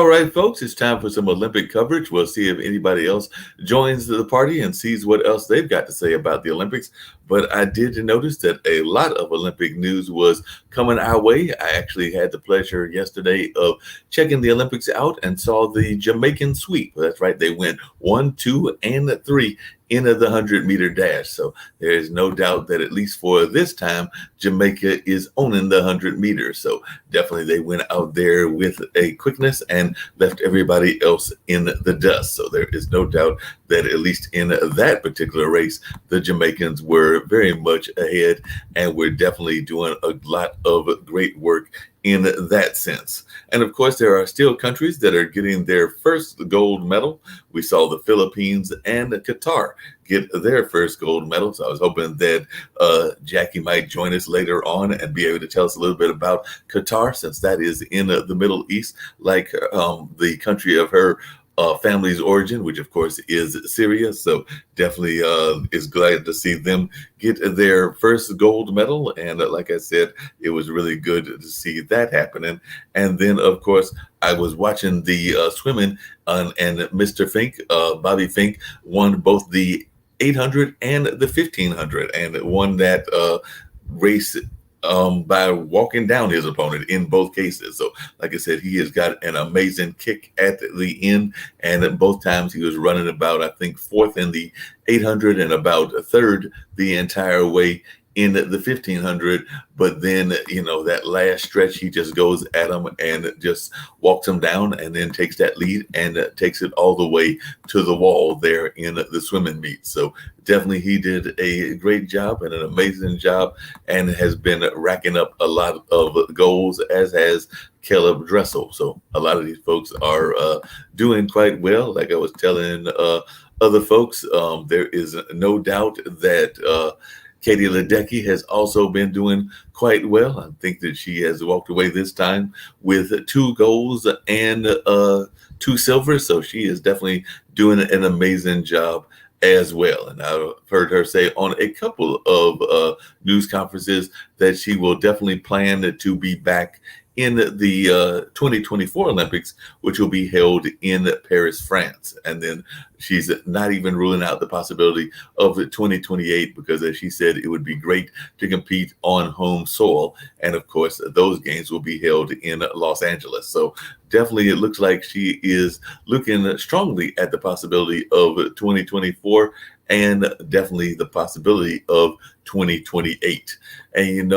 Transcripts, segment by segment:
All right, folks, it's time for some Olympic coverage. We'll see if anybody else joins the party and sees what else they've got to say about the Olympics. But I did notice that a lot of Olympic news was coming our way. I actually had the pleasure yesterday of checking the Olympics out and saw the Jamaican sweep. That's right, they went 1, 2, and 3 in the 100-meter dash. So there is no doubt that at least for this time, Jamaica is owning the 100 meters. So definitely they went out there with a quickness and left everybody else in the dust. So there is no doubt that at least in that particular race, the Jamaicans were very much ahead and were definitely doing a lot of great work in that sense. And of course, there are still countries that are getting their first gold medal. We saw the Philippines and Qatar get their first gold medal. So I was hoping that Jackie might join us later on and be able to tell us a little bit about Qatar, since that is in the Middle East, like the country of her family's origin, which of course is Syria. So definitely is glad to see them get their first gold medal. And like I said, it was really good to see that happening. And then of course, I was watching the swimming and Mr. Fink, Bobby Fink, won both the 800 and the 1500 and won that race by walking down his opponent in both cases. So like I said, he has got an amazing kick at the end, and both times he was running about, I think, fourth in the 800 and about third the entire way in the 1500. But then, that last stretch, he just goes at him and just walks him down and then takes that lead and takes it all the way to the wall there in the swimming meet. So definitely he did a great job and an amazing job and has been racking up a lot of goals, as has Caleb Dressel. So a lot of these folks are doing quite well. Like I was telling other folks, there is no doubt that Katie Ledecky has also been doing quite well. I think that she has walked away this time with 2 golds and 2 silvers. So she is definitely doing an amazing job as well. And I've heard her say on a couple of news conferences that she will definitely plan to be back in the 2024 Olympics, which will be held in Paris, France. And then she's not even ruling out the possibility of 2028, because as she said, it would be great to compete on home soil. And of course, those games will be held in Los Angeles. So definitely it looks like she is looking strongly at the possibility of 2024 and definitely the possibility of 2028. And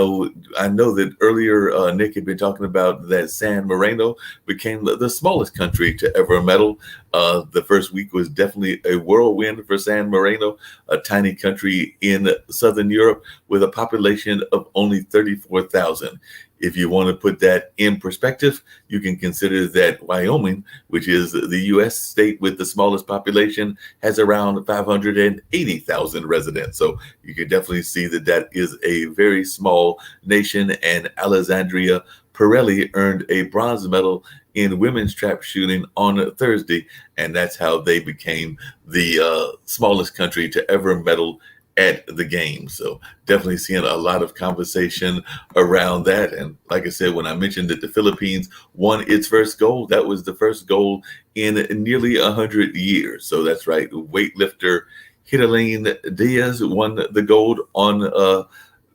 I know that earlier Nick had been talking about that San Marino became the smallest country to ever medal. The first week was definitely a whirlwind for San Marino, a tiny country in Southern Europe with a population of only 34,000. If you want to put that in perspective, you can consider that Wyoming, which is the U.S. state with the smallest population, has around 580,000 residents. So you can definitely see that that is a very small nation. And Alexandria Pirelli earned a bronze medal in women's trap shooting on Thursday, and that's how they became the smallest country to ever medal at the game. So definitely seeing a lot of conversation around that. And like I said, when I mentioned that the Philippines won its first gold, that was the first gold in nearly 100 years. So that's right. Weightlifter Hitaline Diaz won the gold on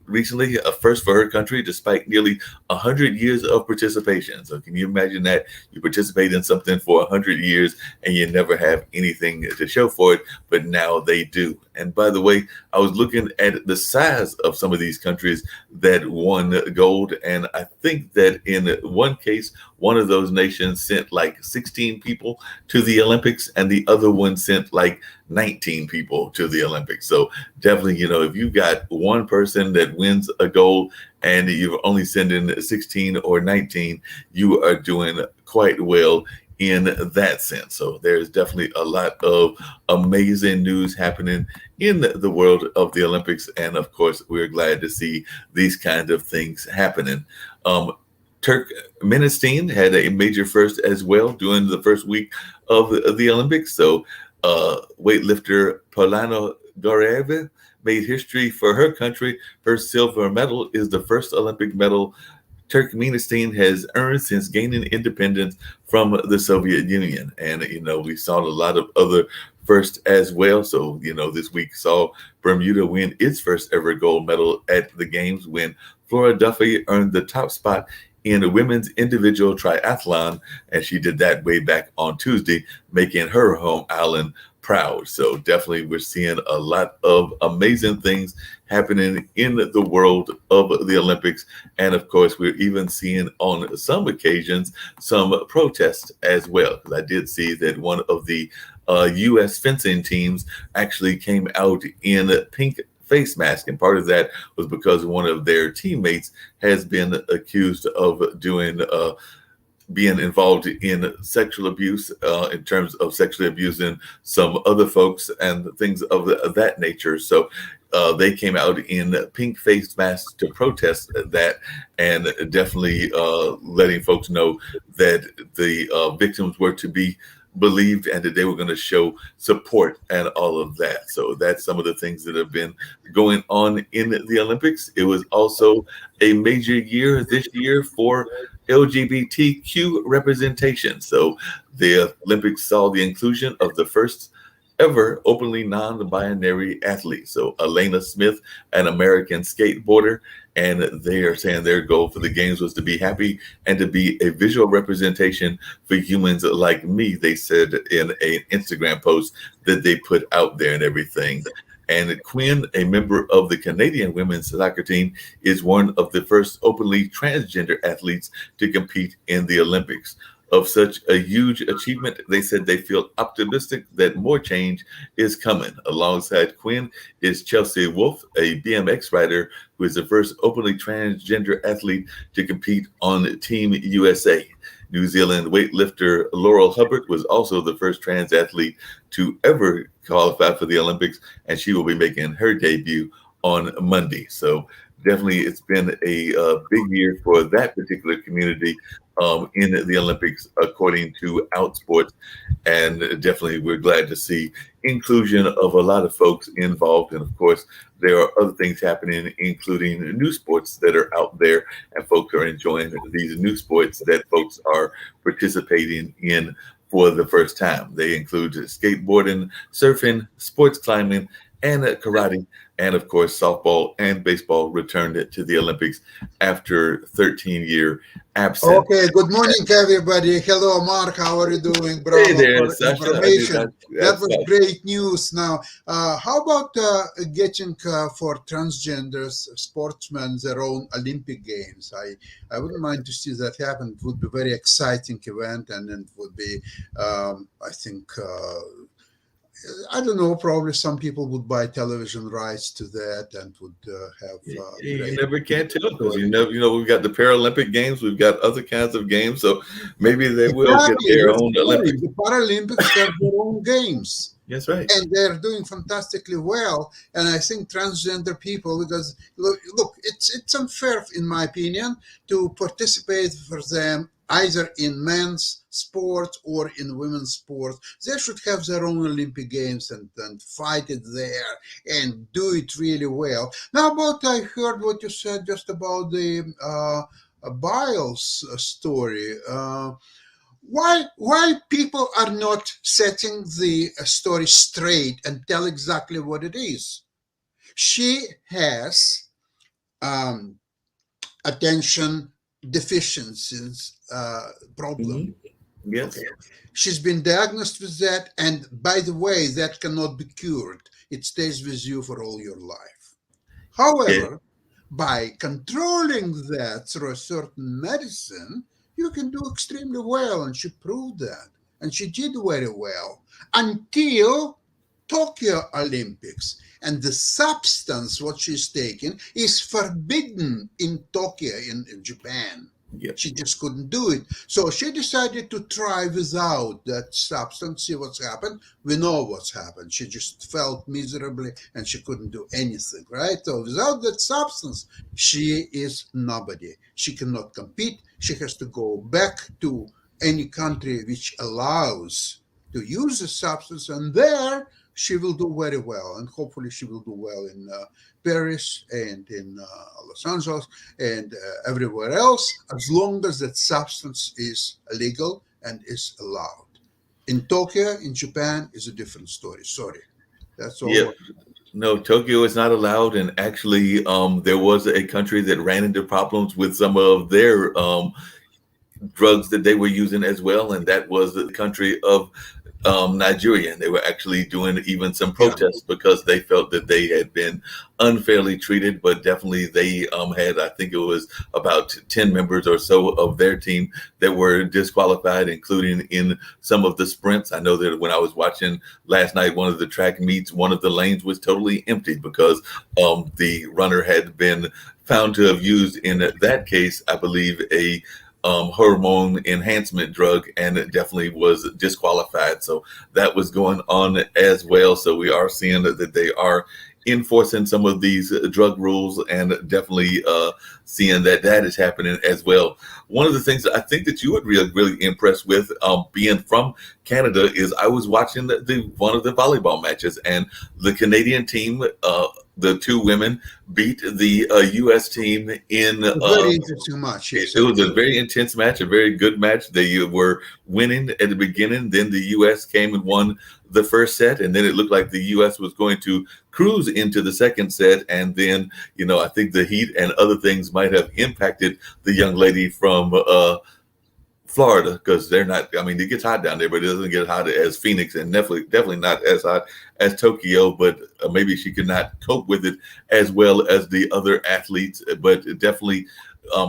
recently, a first for her country, despite nearly 100 years of participation. So can you imagine that? You participate in something for 100 years and you never have anything to show for it, but now they do. And by the way, I was looking at the size of some of these countries that won gold, and I think that in one case, one of those nations sent like 16 people to the Olympics, and the other one sent like 19 people to the Olympics. So definitely, if you've got one person that wins a gold and you're only sending 16 or 19, you are doing quite well in that sense. So there's definitely a lot of amazing news happening in the world of the Olympics. And of course, we're glad to see these kinds of things happening. Turkmenistan had a major first as well during the first week of the Olympics. So weightlifter Polana Goreva made history for her country. Her silver medal is the first Olympic medal Turkmenistan has earned since gaining independence from the Soviet Union. And, we saw a lot of other first as well. So, this week saw Bermuda win its first ever gold medal at the games when Flora Duffy earned the top spot in a women's individual triathlon, and she did that way back on Tuesday, making her home island proud. So definitely we're seeing a lot of amazing things happening in the world of the Olympics. And of course, we're even seeing on some occasions some protests as well. Because I did see that one of the U.S. fencing teams actually came out in pink face mask, and part of that was because one of their teammates has been accused of being involved in sexual abuse, in terms of sexually abusing some other folks and things of that nature. So they came out in pink face masks to protest that, and definitely letting folks know that the victims were to be believed and that they were going to show support and all of that. So that's some of the things that have been going on in the Olympics. It was also a major year this year for LGBTQ representation. So the Olympics saw the inclusion of the first ever openly non-binary athlete. So Elena Smith, an American skateboarder, and they are saying their goal for the games was to be happy and to be a visual representation for humans like me, they said in an Instagram post that they put out there and everything. And Quinn, a member of the Canadian women's soccer team, is one of the first openly transgender athletes to compete in the Olympics. Of such a huge achievement, they said they feel optimistic that more change is coming. Alongside Quinn is Chelsea Wolfe, a BMX rider who is the first openly transgender athlete to compete on Team USA. New Zealand weightlifter Laurel Hubbard was also the first trans athlete to ever qualify for the Olympics, and she will be making her debut on Monday. So definitely it's been a big year for that particular community in the Olympics, according to Outsports. And definitely we're glad to see inclusion of a lot of folks involved. And of course, there are other things happening, including new sports that are out there, and folks are enjoying these new sports that folks are participating in for the first time. They include skateboarding, surfing, sports climbing, and karate. And of course, softball and baseball returned to the Olympics after 13-year absence. Okay, good morning, everybody. Hello, Mark. How are you doing, bro? Hey there, For Sasha. information. That was great news. Now, how about getting for transgenders sportsmen their own Olympic Games? I wouldn't mind to see that happen. It would be a very exciting event, and it would be, I think, I don't know. Probably some people would buy television rights to that and would have. You never can tell, because we've got the Paralympic Games, we've got other kinds of games, so maybe they will get their own Olympics. The Paralympics have their own games. That's right. And they're doing fantastically well. And I think transgender people, because look, it's unfair, in my opinion, to participate for them either in men's sport or in women's sport. They should have their own Olympic Games and fight it there and do it really well. Now, I heard what you said just about the Biles story. Why people are not setting the story straight and tell exactly what it is? She has attention deficiencies problem. Yes. Okay. She's been diagnosed with that, and by the way, that cannot be cured. It stays with you for all your life. However, by controlling that through a certain medicine, you can do extremely well, and she proved that. And she did very well until Tokyo Olympics. And the substance, what she's taking, is forbidden in Tokyo, in Japan. Yep. She just couldn't do it. So she decided to try without that substance, see what's happened. We know what's happened. She just felt miserably and she couldn't do anything, right? So without that substance, she is nobody. She cannot compete. She has to go back to any country which allows to use the substance, and there she will do very well, and hopefully she will do well in Paris and in Los Angeles and everywhere else, as long as that substance is legal and is allowed. In Tokyo, in Japan, is a different story. Sorry, that's Yeah. all. No, Tokyo is not allowed, and actually, there was a country that ran into problems with some of their drugs that they were using as well, and that was the country of Nigeria. And they were actually doing even some Yeah, protests because they felt that they had been unfairly treated. But definitely, they had, I think it was about 10 members or so of their team that were disqualified, including in some of the sprints. I know that when I was watching last night, one of the track meets, one of the lanes was totally empty because the runner had been found to have used, in that case, I believe, a hormone enhancement drug, and it definitely was disqualified. So that was going on as well. So we are seeing that they are enforcing some of these drug rules, and definitely seeing that that is happening as well. One of the things that I think that you would really impressed with, being from Canada, is I was watching the one of the volleyball matches, and the Canadian team, the two women beat the U.S. team in a very interesting match. Yes, it was a very intense match, a very good match. They were winning at the beginning. Then the U.S. came and won the first set, and then it looked like the U.S. was going to cruise into the second set. And then, I think the heat and other things might have impacted the young lady from Florida, because they're not. I mean, it gets hot down there, but it doesn't get hot as Phoenix, and definitely not as hot as Tokyo. But maybe she could not cope with it as well as the other athletes. But definitely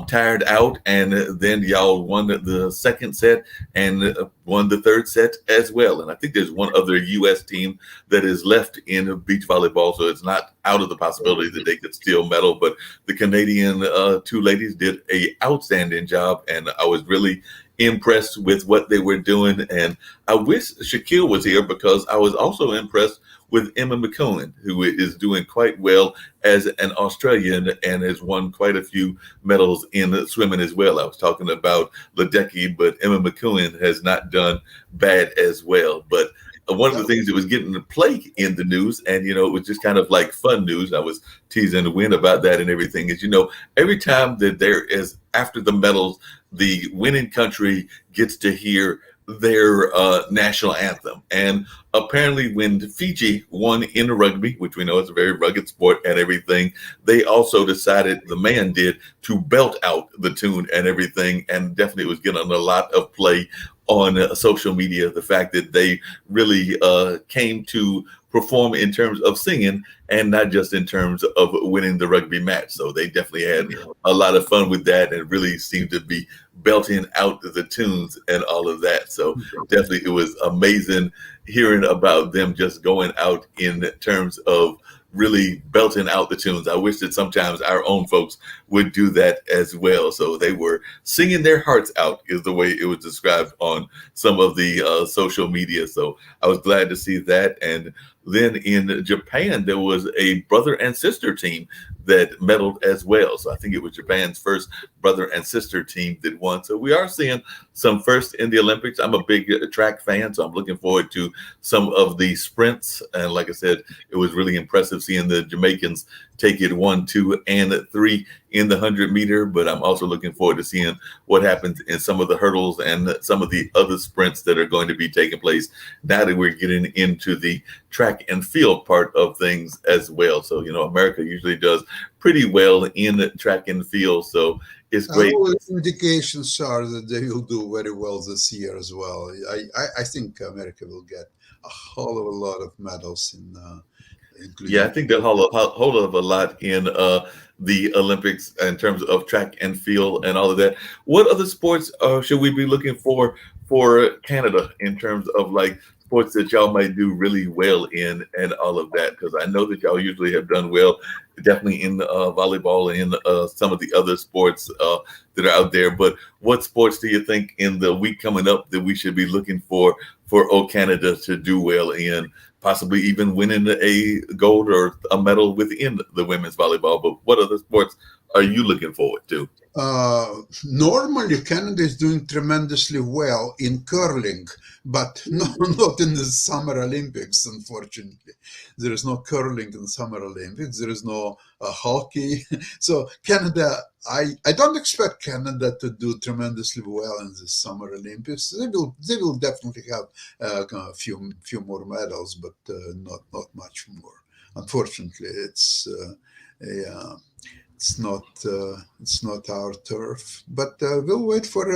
tired out, and then y'all won the second set and won the third set as well. And I think there's one other U.S. team that is left in beach volleyball, so it's not out of the possibility that they could still medal. But the Canadian two ladies did a outstanding job, and I was really impressed with what they were doing. And I wish Shaquille was here, because I was also impressed with Emma McKeown, who is doing quite well as an Australian and has won quite a few medals in swimming as well. I was talking about Ledecky, but Emma McKeown has not done bad as well. But one of the things that was getting to play in the news, and it was just kind of like fun news, I was teasing the win about that and everything, is every time that there is, after the medals, the winning country gets to hear their national anthem. And apparently when Fiji won in rugby, which we know is a very rugged sport and everything, they also decided, the man did, to belt out the tune and everything, and definitely was getting a lot of play on social media, the fact that they really came to perform in terms of singing and not just in terms of winning the rugby match. So they definitely had a lot of fun with that, and really seemed to be belting out the tunes and all of that. So definitely it was amazing hearing about them just going out in terms of really belting out the tunes. I wish that sometimes our own folks would do that as well. So they were singing their hearts out, is the way it was described on some of the social media. So I was glad to see that. And then in Japan, there was a brother and sister team that medaled as well. So I think it was Japan's first brother and sister team that won. So we are seeing some first in the Olympics. I'm a big track fan, so I'm looking forward to some of the sprints. And like I said, it was really impressive seeing the Jamaicans take it 1, 2, and 3 in the 100-meter. But I'm also looking forward to seeing what happens in some of the hurdles and some of the other sprints that are going to be taking place now that we're getting into the track and field part of things as well. So, America usually does pretty well in track and field. So it's great. All indications are that they will do very well this year as well. I think America will get a whole of a lot of medals including. Yeah, I think they'll hold of a lot in the Olympics in terms of track and field and all of that. What other sports should we be looking for Canada in terms of like sports that y'all might do really well in and all of that? Because I know that y'all usually have done well, definitely in volleyball and some of the other sports that are out there. But what sports do you think in the week coming up that we should be looking for O Canada to do well in? Possibly even winning a gold or a medal within the women's volleyball. But what other sports are you looking forward to? Normally, Canada is doing tremendously well in curling, but not in the Summer Olympics, unfortunately. There is no curling in Summer Olympics. There is no hockey. So Canada, I don't expect Canada to do tremendously well in the Summer Olympics. They will definitely have a few more medals, but not much more. Unfortunately, a, it's not our turf, but we'll wait for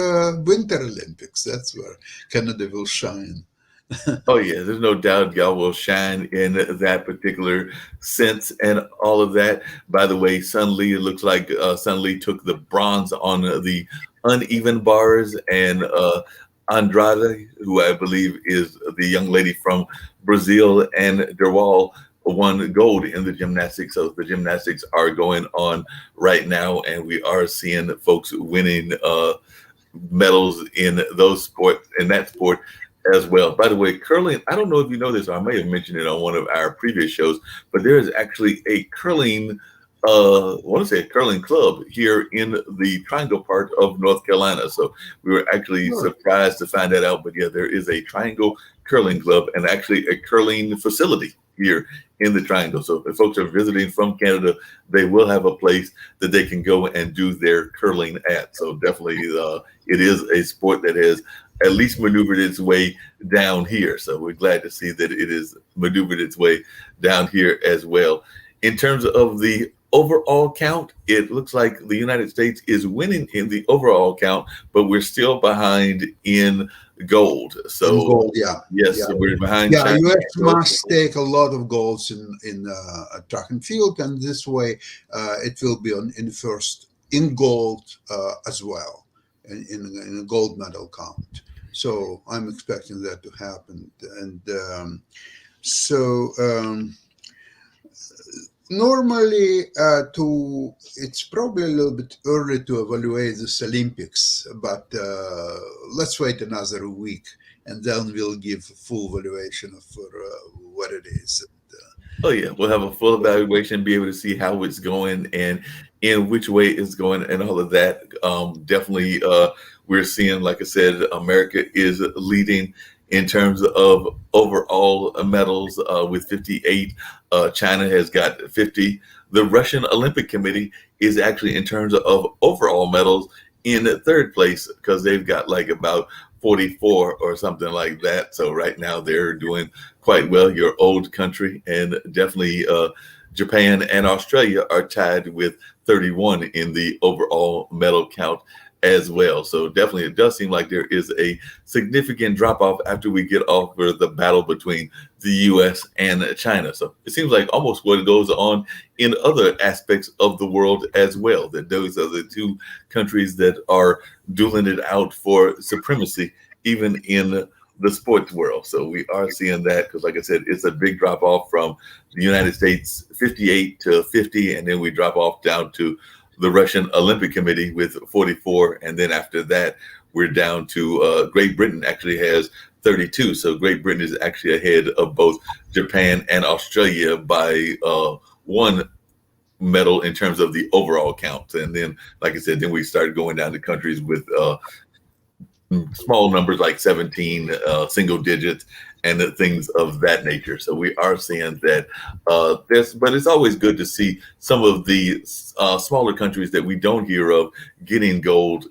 Winter Olympics. That's where Canada will shine. Oh yeah, there's no doubt y'all will shine in that particular sense and all of that. By the way, Sun Lee, it looks like Sun Lee took the bronze on the uneven bars, and Andrade, who I believe is the young lady from Brazil, and Derwal won gold in the gymnastics. So the gymnastics are going on right now, and we are seeing folks winning medals in those sports, in that sport as well. By the way, curling, I don't know if you know this, or I may have mentioned it on one of our previous shows, but there is actually a curling, I want to say a curling club here in the Triangle part of North Carolina. So we were actually Sure. surprised to find that out. But yeah, there is a Triangle Curling Club and actually a curling facility here in the Triangle. So if folks are visiting from Canada, they will have a place that they can go and do their curling at. So definitely, it is a sport that has at least maneuvered its way down here. So we're glad to see that it is maneuvered its way down here as well. In terms of the overall count, it looks like the United States is winning in the overall count, but we're still behind in gold. In So gold, yeah, yes, yeah, so we're behind yeah. China. U.S. must take a lot of golds in track and field, and this way it will be in first in gold as well, in a gold medal count. So I'm expecting that to happen, and so. Normally, it's probably a little bit early to evaluate this Olympics, but let's wait another week, and then we'll give a full valuation of for what it is. Oh yeah, we'll have a full evaluation, be able to see how it's going and in which way it's going and all of that. Definitely, we're seeing, like I said, America is leading in terms of overall medals with 58. China has got 50. The Russian Olympic Committee is actually, in terms of overall medals, in third place because they've got like about 44 or something like that. So right now they're doing quite well. Your old country, and definitely Japan and Australia are tied with 31 in the overall medal count as well. So definitely it does seem like there is a significant drop off after we get off for the battle between the US and China. So it seems like almost what goes on in other aspects of the world as well, that those are the two countries that are dueling it out for supremacy, even in the sports world. So we are seeing that because, like I said, it's a big drop off from the United States 58 to 50, and then we drop off down to the Russian Olympic Committee with 44. And then after that, we're down to Great Britain actually has 32. So Great Britain is actually ahead of both Japan and Australia by one medal in terms of the overall count. And then, like I said, then we started going down to countries with small numbers like 17, single digits, and things of that nature. So we are seeing that but it's always good to see some of the smaller countries that we don't hear of getting gold.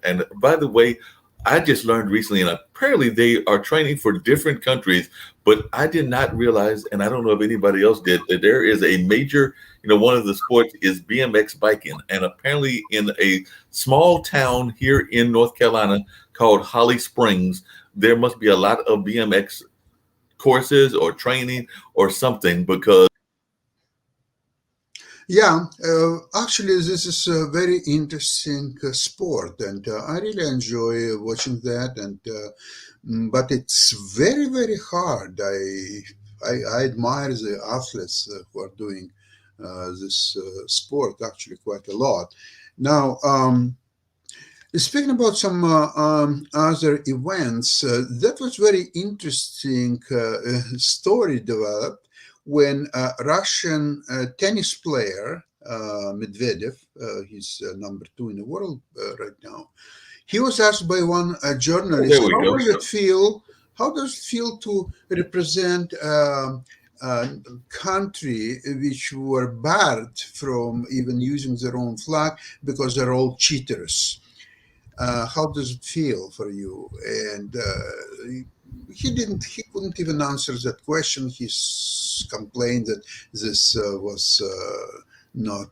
And by the way, I just learned recently, and apparently they are training for different countries, but I did not realize, and I don't know if anybody else did, that there is a major, one of the sports is BMX biking. And apparently in a small town here in North Carolina called Holly Springs, there must be a lot of BMX courses or training or something because Yeah, actually, this is a very interesting sport, and I really enjoy watching that. But it's very, very hard. I admire the athletes who are doing this sport actually quite a lot. Now, speaking about some other events, that was very interesting story developed when a Russian tennis player Medvedev. He's number 2 in the world right now. He was asked by one Oh, there journalist, we "How go. does it feel? How does it feel to represent a country which were barred from even using their own flag because they're all cheaters? How does it feel for you?" And he couldn't even answer that question. Complained that this was not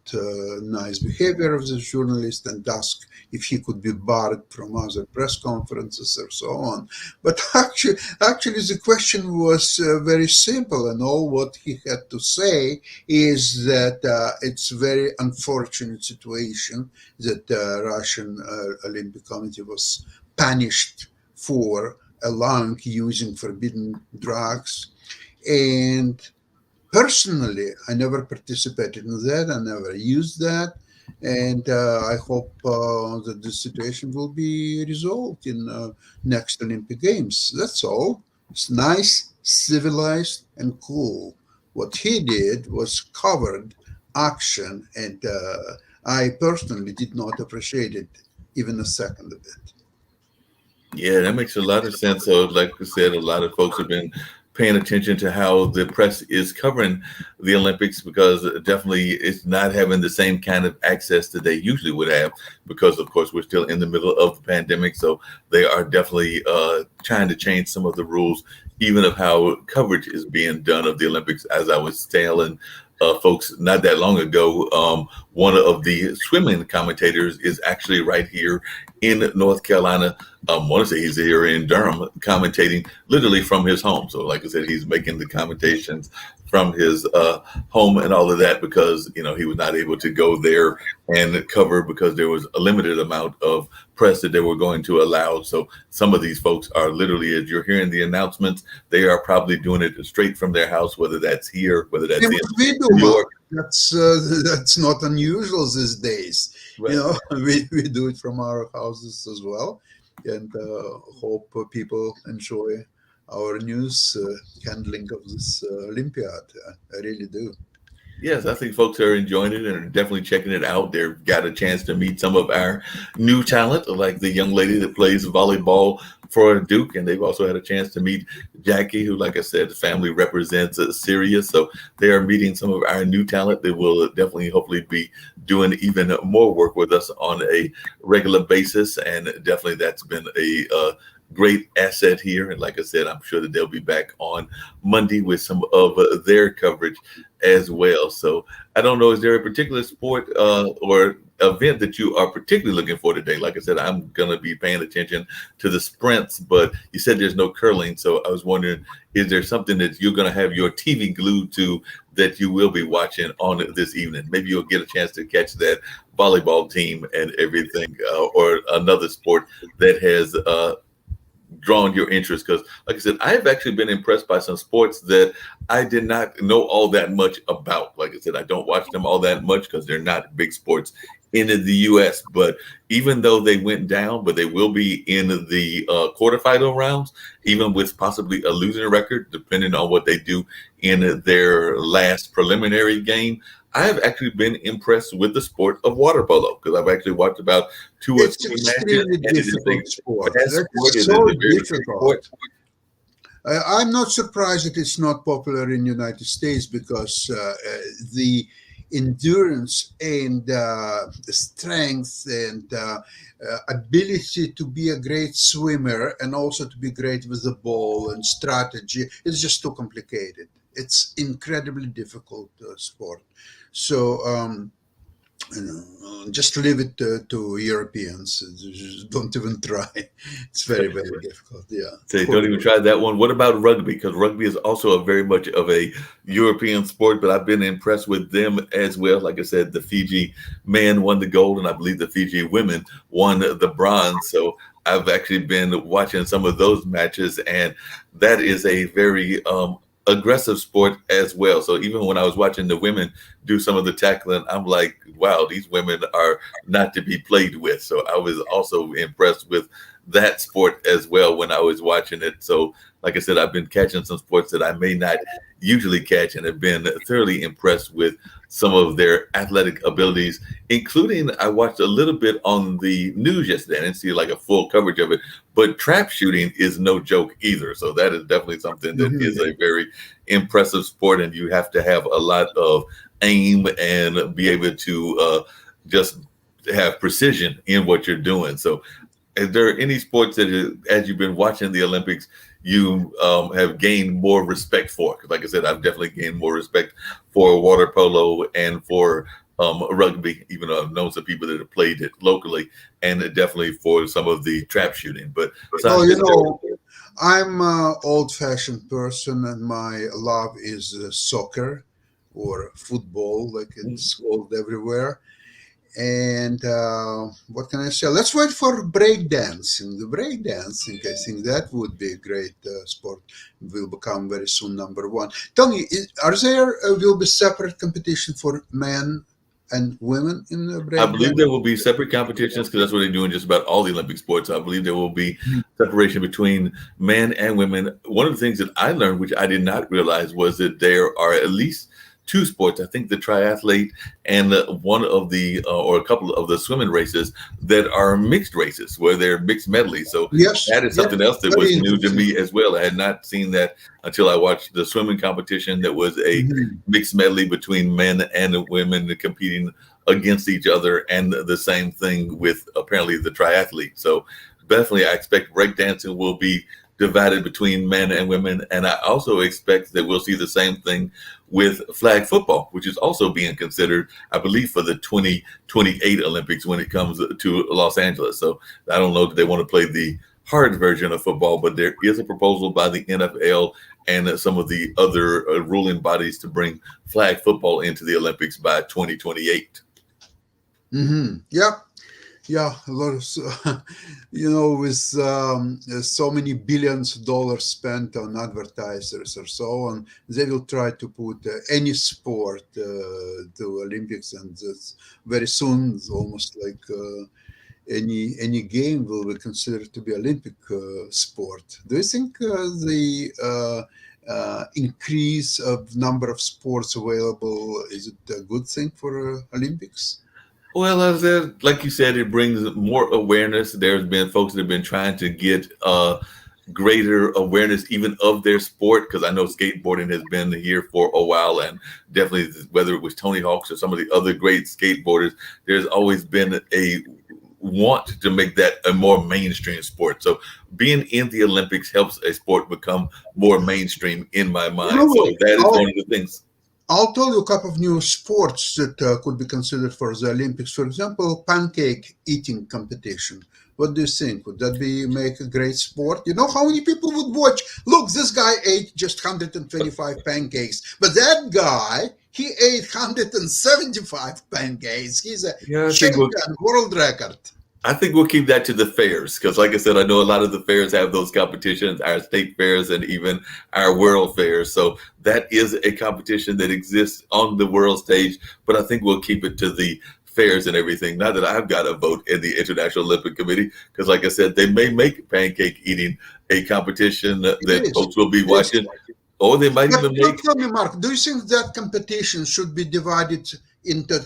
nice behavior of the journalist, and asked if he could be barred from other press conferences or so on. But actually the question was very simple, and all what he had to say is that it's a very unfortunate situation that the Russian Olympic Committee was punished for allowing using forbidden drugs. And personally, I never participated in that. I never used that. And I hope that this situation will be resolved in next Olympic Games. That's all. It's nice, civilized, and cool. What he did was covered action, and I personally did not appreciate it even a second of it. Yeah, that makes a lot of sense. So, like I said, a lot of folks have been paying attention to how the press is covering the Olympics because definitely it's not having the same kind of access that they usually would have because, of course, we're still in the middle of the pandemic. So they are definitely trying to change some of the rules, even of how coverage is being done of the Olympics. As I was telling folks not that long ago, one of the swimming commentators is actually right here in North Carolina. I want to say he's here in Durham commentating literally from his home. So like I said, he's making the commentations from his home and all of that because, you know, he was not able to go there and cover because there was a limited amount of press that they were going to allow. So some of these folks are literally, as you're hearing the announcements, they are probably doing it straight from their house, whether that's here, whether that's Same in as we do, New Mark. York. That's not unusual these days. Right. You know, we do it from our houses as well, and hope people enjoy our news handling of this Olympiad. I really do. Yes, I think folks are enjoying it and are definitely checking it out. They've got a chance to meet some of our new talent, like the young lady that plays volleyball for Duke. And they've also had a chance to meet Jackie, who, like I said, the family represents Syria. So they are meeting some of our new talent that will definitely, hopefully, be doing even more work with us on a regular basis. And definitely that's been a great asset here. And like I said, I'm sure that they'll be back on Monday with some of their coverage as well. So I don't know, is there a particular sport or event that you are particularly looking for today? Like I said, I'm going to be paying attention to the sprints, but you said there's no curling. So I was wondering, is there something that you're going to have your TV glued to that you will be watching on this evening? Maybe you'll get a chance to catch that volleyball team and everything, or another sport that has drawn your interest, because like I said, I've actually been impressed by some sports that I did not know all that much about. Like I said, I don't watch them all that much because they're not big sports in the US. But even though they went down, but they will be in the quarterfinal rounds, even with possibly a losing record, depending on what they do in their last preliminary game. I have actually been impressed with the sport of water polo because I've actually watched about two or It's three extremely matches. difficult sport. Sport. It's so difficult. I'm not surprised that it's not popular in the United States because the endurance and the strength and ability to be a great swimmer and also to be great with the ball and strategy is just too complicated. It's incredibly difficult sport. So just leave it to Europeans. Just don't even try. It's very, very difficult. Yeah. So don't even try that one. What about rugby? Because rugby is also a very much of a European sport, but I've been impressed with them as well. Like I said, the Fiji men won the gold, and I believe the Fiji women won the bronze. So I've actually been watching some of those matches, and that is a very aggressive sport as well. So even when I was watching the women do some of the tackling, I'm like, wow, these women are not to be played with. So I was also impressed with that sport as well when I was watching it. So, like I said, I've been catching some sports that I may not usually catch, and have been thoroughly impressed with some of their athletic abilities, including I watched a little bit on the news yesterday. I didn't see like a full coverage of it, but trap shooting is no joke either. So that is definitely something that is a very impressive sport, and you have to have a lot of aim and be able to just have precision in what you're doing. So, is there any sports that, as you've been watching the Olympics, you have gained more respect for? Because, like I said, I've definitely gained more respect for water polo and for rugby, even though I've known some people that have played it locally, and definitely for some of the trap shooting. But Well, you know, I'm an old-fashioned person, and my love is soccer or football, like it's called everywhere. And what can I say? Let's wait for breakdancing. The breakdancing, I think that would be a great sport. Will become very soon number one. Tell me, are there will be separate competition for men and women in the I believe breakdance? there will be separate competitions because that's what they do in just about all the Olympic sports. I believe there will be separation between men and women. One of the things that I learned, which I did not realize, was that there are at least two sports. I think the triathlete and one of the or a couple of the swimming races that are mixed races, where they're mixed medley. So Yes, that is yes, something else that very was new to interesting. me as well. I had not seen that until I watched the swimming competition. That was a Mhm. mixed medley between men and women competing against each other, and the same thing with apparently the triathlete. So definitely, I expect breakdancing will be divided between men and women, and I also expect that we'll see the same thing with flag football, which is also being considered, I believe, for the 2028 Olympics when it comes to Los Angeles. So I don't know that they want to play the hard version of football, but there is a proposal by the NFL and some of the other ruling bodies to bring flag football into the Olympics by 2028. Yeah, yeah, a lot of, with so many billions of dollars spent on advertisers or so on, they will try to put any sport to Olympics, and that's very soon, it's almost like any game will be considered to be Olympic sport. Do you think the increase of number of sports available is it a good thing for Olympics? Well, as like you said, it brings more awareness. There's been folks that have been trying to get greater awareness even of their sport, because I know skateboarding has been here for a while, and definitely whether it was Tony Hawks or some of the other great skateboarders, there's always been a want to make that a more mainstream sport. So being in the Olympics helps a sport become more mainstream in my You mind. So know, that is one I'll, of the things. I'll tell you a couple of new sports that could be considered for the Olympics. For example, pancake eating competition. What do you think? Would that be make a great sport? You know how many people would watch? Look, this guy ate just 125 pancakes, but that guy he ate 175 pancakes. He's a Yeah, champion, world record. I think we'll keep that to the fairs because, like I said, I know a lot of the fairs have those competitions, our state fairs and even our world fairs. So that is a competition that exists on the world stage. But I think we'll keep it to the fairs and everything. Not that I've got a vote in the International Olympic Committee, because, like I said, they may make pancake eating a competition It that is. folks will be It is. watching, or they might But even make. tell me, Mark, do you think that competition should be divided into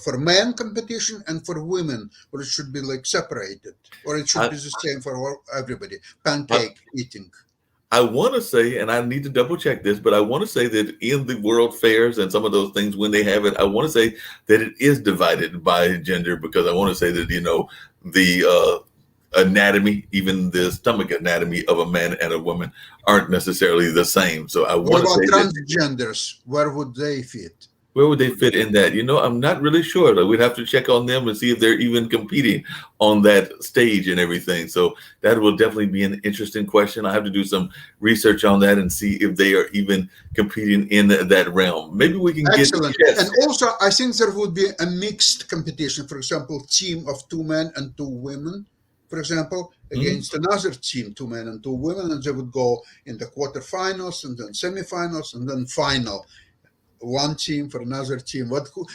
for men competition and for women, or it should be like separated, or it should I, be the same for everybody? I, Pancake eating. I want to say, and I need to double check this, but I want to say that in the world fairs and some of those things when they have it, I want to say that it is divided by gender, because I want to say that, the anatomy, even the stomach anatomy of a man and a woman aren't necessarily the same. So I What want to about say that transgenders? Where would they fit? where would they fit in that? I'm not really sure. Like, we'd have to check on them and see if they're even competing on that stage and everything. So that will definitely be an interesting question. I have to do some research on that and see if they are even competing in that realm. Maybe we can get Excellent. And chess. also, I think there would be a mixed competition. For example, team of two men and two women, for example, Mhm. against another team, two men and two women, and they would go in the quarterfinals and then semifinals and then final. One team for another team.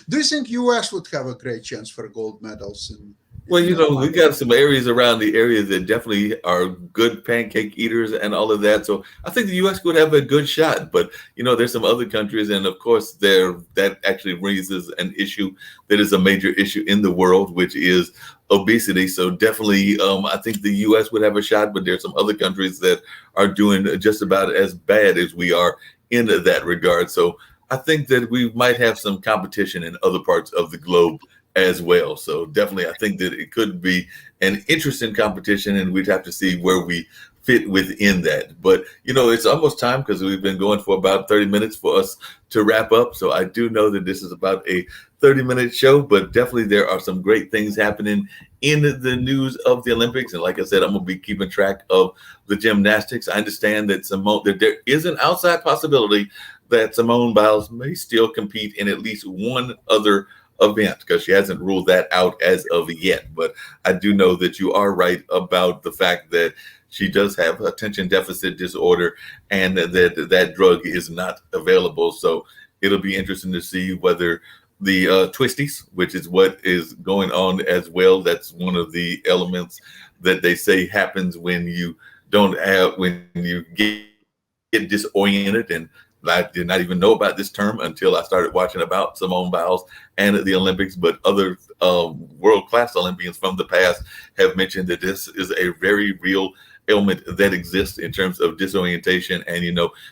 Do you think US would have a great chance for gold medals in Well, It's not we fun. got some areas around the area that definitely are good pancake eaters and all of that. So I think the U.S. would have a good shot. But there's some other countries, and of course, there that actually raises an issue that is a major issue in the world, which is obesity. So definitely, I think the U.S. would have a shot. But there's some other countries that are doing just about as bad as we are in that regard. So I think that we might have some competition in other parts of the globe as well. So definitely, I think that it could be an interesting competition, and we'd have to see where we fit within that. But it's almost time because we've been going for about 30 minutes for us to wrap up. So I do know that this is about a 30-minute show, but definitely there are some great things happening in the news of the Olympics. And like I said, I'm going to be keeping track of the gymnastics. I understand that that there is an outside possibility that Simone Biles may still compete in at least one other event because she hasn't ruled that out as of yet. But I do know that you are right about the fact that she does have attention deficit disorder and that drug is not available. So it'll be interesting to see whether the twisties, which is what is going on as well. That's one of the elements that they say happens when when you get disoriented. And I did not even know about this term until I started watching about Simone Biles and the Olympics. But other world-class Olympians from the past have mentioned that this is a very real ailment that exists in terms of disorientation. And,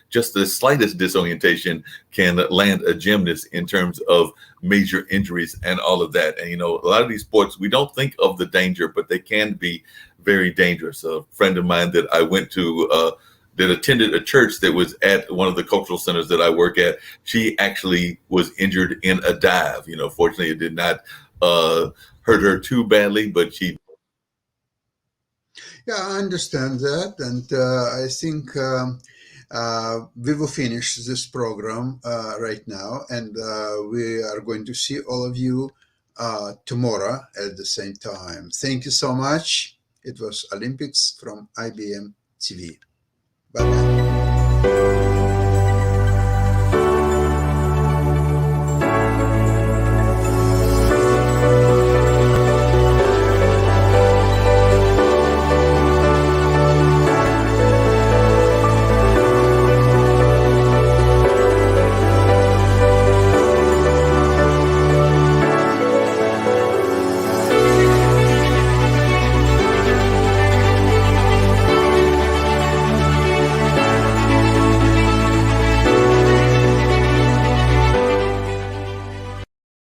just the slightest disorientation can land a gymnast in terms of major injuries and all of that. And, a lot of these sports, we don't think of the danger, but they can be very dangerous. A friend of mine that I went to, that attended a church that was at one of the cultural centers that I work at, she actually was injured in a dive. Fortunately, it did not hurt her too badly, but she. Yeah, I understand that, and I think we will finish this program right now, and we are going to see all of you tomorrow at the same time. Thank you so much. It was Olympics from IBM TV. Bye bye.